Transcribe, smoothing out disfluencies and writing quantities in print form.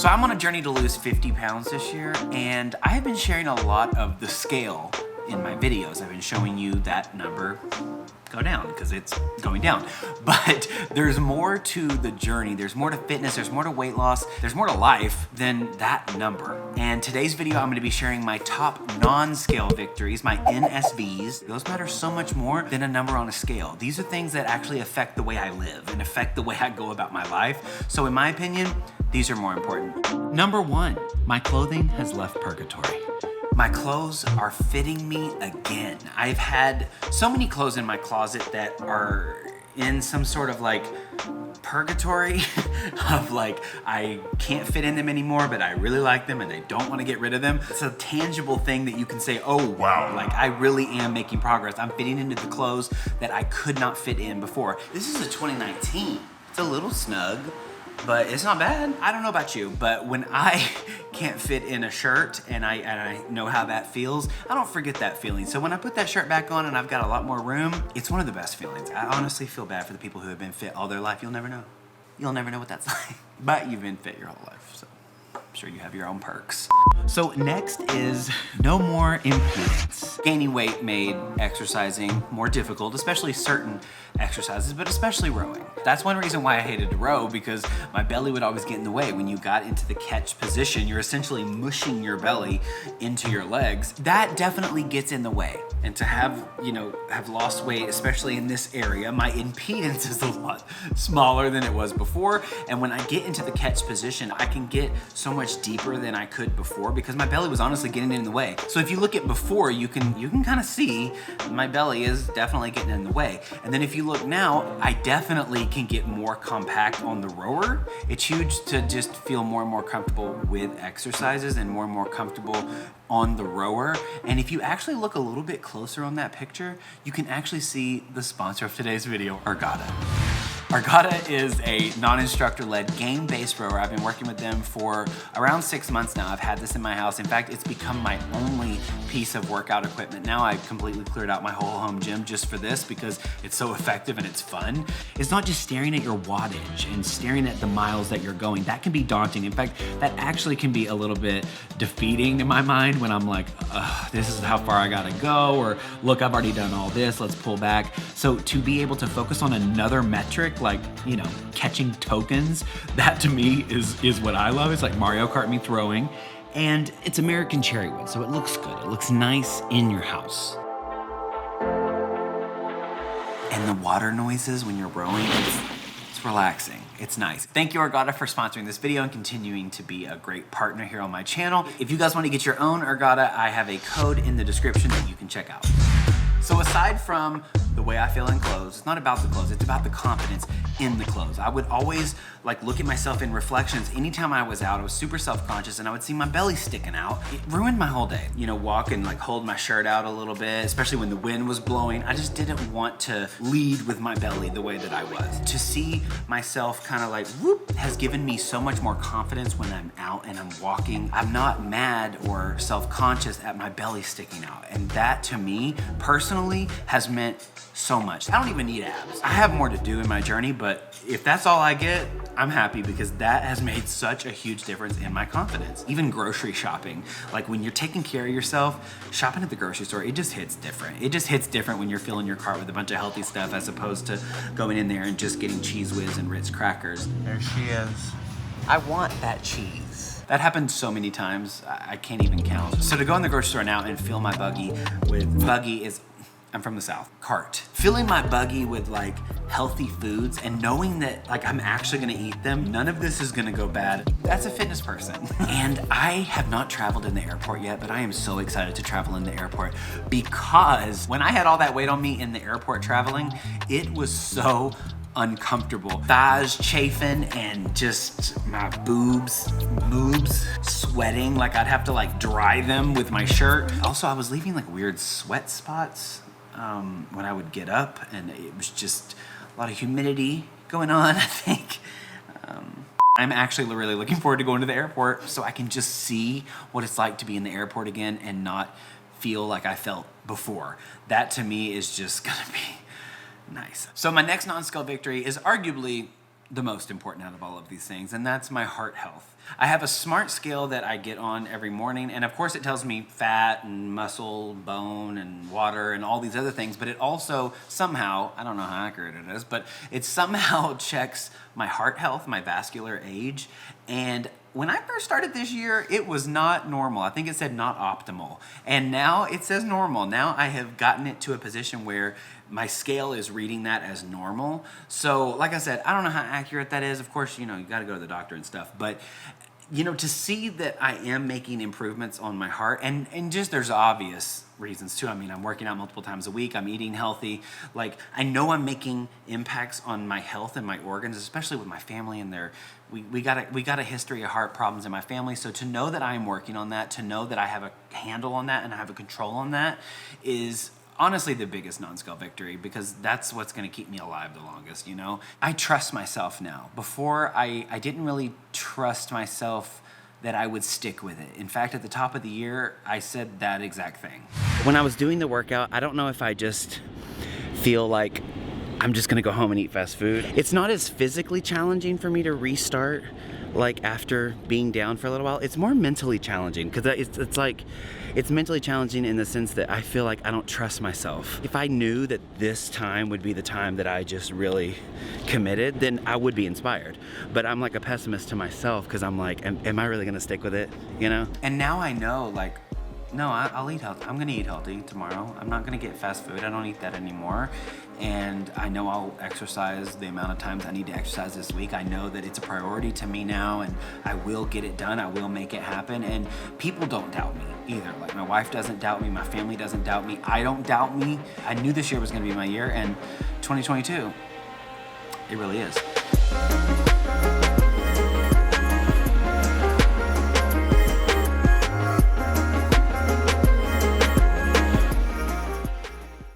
So I'm on a journey to lose 50 pounds this year, and I have been sharing a lot of the scale in my videos. I've been showing you that number go down because it's going down. But there's more to the journey. There's more to fitness, there's more to weight loss, there's more to life than that number. And today's video, I'm gonna be sharing my top non-scale victories, my NSVs. Those matter so much more than a number on a scale. These are things that actually affect the way I live and affect the way I go about my life. So in my opinion, these are more important. Number one, my clothing has left purgatory. My clothes are fitting me again. I've had so many clothes in my closet that are in some sort of like purgatory of like, I can't fit in them anymore, but I really like them and I don't want to get rid of them. It's a tangible thing that you can say, oh wow, like I really am making progress. I'm fitting into the clothes that I could not fit in before. This is a 2019. It's a little snug, but it's not bad. I don't know about you, but when I can't fit in a shirt and I know how that feels, I don't forget that feeling. So when I put that shirt back on and I've got a lot more room, it's one of the best feelings. I honestly feel bad for the people who have been fit all their life. You'll never know. You'll never know what that's like. But you've been fit your whole life, so I'm sure you have your own perks. So next is no more impedance. Gaining weight made exercising more difficult, especially certain exercises, but especially rowing. That's one reason why I hated to row, because my belly would always get in the way. When you got into the catch position, you're essentially mushing your belly into your legs. That definitely gets in the way. And to have lost weight, especially in this area, my impedance is a lot smaller than it was before. And when I get into the catch position, I can get so much deeper than I could before because my belly was honestly getting in the way. So if you look at before, you can kind of see my belly is definitely getting in the way. And then if you look now, I definitely can get more compact on the rower. It's huge to just feel more and more comfortable with exercises and more comfortable on the rower. And if you actually look a little bit closer on that picture, you can actually see the sponsor of today's video, Ergatta. Ergatta is a non-instructor led game-based rower. I've been working with them for around 6 months now. I've had this in my house. In fact, it's become my only piece of workout equipment. Now I've completely cleared out my whole home gym just for this because it's so effective and it's fun. It's not just staring at your wattage and staring at the miles that you're going. That can be daunting. In fact, that actually can be a little bit defeating in my mind when I'm like, this is how far I gotta go, or look, I've already done all this, let's pull back. So to be able to focus on another metric, like, catching tokens, that to me is what I love. It's like Mario Kart me throwing, and it's American cherry wood, so it looks good. It looks nice in your house. And the water noises when you're rowing, it's relaxing. It's nice. Thank you, Ergatta, for sponsoring this video and continuing to be a great partner here on my channel. If you guys want to get your own Ergatta, I have a code in the description that you can check out. So aside from the way I feel in clothes, it's not about the clothes, it's about the confidence in the clothes. I would always look at myself in reflections. Anytime I was out, I was super self-conscious and I would see my belly sticking out. It ruined my whole day. Walk and hold my shirt out a little bit, especially when the wind was blowing. I just didn't want to lead with my belly the way that I was. To see myself kind of whoop, has given me so much more confidence when I'm out and I'm walking. I'm not mad or self-conscious at my belly sticking out. And that to me, personally, has meant so much. I don't even need abs. I have more to do in my journey, but if that's all I get, I'm happy because that has made such a huge difference in my confidence. Even grocery shopping, when you're taking care of yourself, shopping at the grocery store, it just hits different. It just hits different when you're filling your cart with a bunch of healthy stuff as opposed to going in there and just getting Cheese Whiz and Ritz crackers. There she is. I want that cheese. That happened so many times, I can't even count. So to go in the grocery store now and fill my buggy with, I'm from the South, cart. Filling my buggy with healthy foods and knowing that I'm actually gonna eat them, none of this is gonna go bad. That's a fitness person. And I have not traveled in the airport yet, but I am so excited to travel in the airport because when I had all that weight on me in the airport traveling, it was so uncomfortable. Thighs chafing and just my boobs sweating. I'd have to dry them with my shirt. Also, I was leaving weird sweat spots when I would get up, and it was just a lot of humidity going on, I think. I'm actually really looking forward to going to the airport so I can just see what it's like to be in the airport again and not feel like I felt before. That to me is just gonna be nice. So my next non-scale victory is arguably the most important out of all of these things, and that's my heart health. I have a smart scale that I get on every morning, and of course it tells me fat and muscle, bone and water and all these other things, but it also somehow, I don't know how accurate it is, but it somehow checks my heart health, my vascular age. And when I first started this year, it was not normal. I think it said not optimal. And now it says normal. Now I have gotten it to a position where my scale is reading that as normal. So like I said, I don't know how accurate that is. Of course, you got to go to the doctor and stuff. But, to see that I am making improvements on my heart, and just there's obvious reasons too. I mean, I'm working out multiple times a week. I'm eating healthy. Like, I know I'm making impacts on my health and my organs, especially with my family and we got a history of heart problems in my family. So to know that I'm working on that, to know that I have a handle on that and I have a control on that is honestly the biggest non-scale victory, because that's what's going to keep me alive the longest. I trust myself now. Before, I didn't really trust myself that I would stick with it. In fact, at the top of the year, I said that exact thing. When I was doing the workout, I don't know if I just feel like I'm just gonna go home and eat fast food. It's not as physically challenging for me to restart like after being down for a little while. It's more mentally challenging, because it's mentally challenging in the sense that I feel like I don't trust myself. If I knew that this time would be the time that I just really committed, then I would be inspired. But I'm like a pessimist to myself, because I'm like, am I really gonna stick with it, And now I know, like, no, I'll eat healthy. I'm gonna eat healthy tomorrow. I'm not gonna get fast food. I don't eat that anymore. And I know I'll exercise the amount of times I need to exercise this week. I know that it's a priority to me now, and I will get it done. I will make it happen. And people don't doubt me either. Like, my wife doesn't doubt me. My family doesn't doubt me. I don't doubt me. I knew this year was gonna be my year, and 2022, it really is.